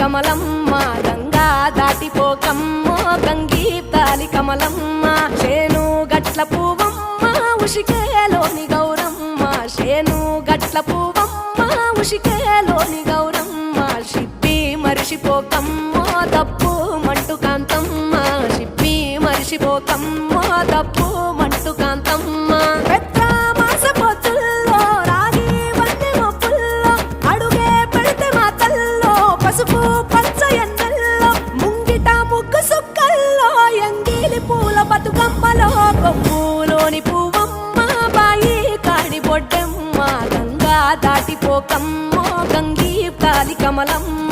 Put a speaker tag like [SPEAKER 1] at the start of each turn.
[SPEAKER 1] కమలమ్మ గంగా దాటిపోకమ్మో గంగీ తాలి కమలమ్మ శేను గట్ల పువ్వమ్మ ఉషికేలోని గౌరమ్మ శేను గట్ల పువ్వమ్మ ఉషికేలోని గౌరమ్మ షిప్పి మరిషిపోకమ్మో తప్పు మంటు కాంతమ్మ షిప్పి మరిషిపోకమ్మో తప్పు మంటు కాంతమ్మ పసుపు పచ్చ ఎన్నెల్లో ముంగిట ముగ్గు సుక్కల్లో ఎంగిలి పూల బతుకమ్మలో కొమ్ములోని పువ్వమ్మ బాయి కాడి బొడ్డమ్మ గంగా దాటిపోకమ్మో గంగీ తాలి కమలమ్మ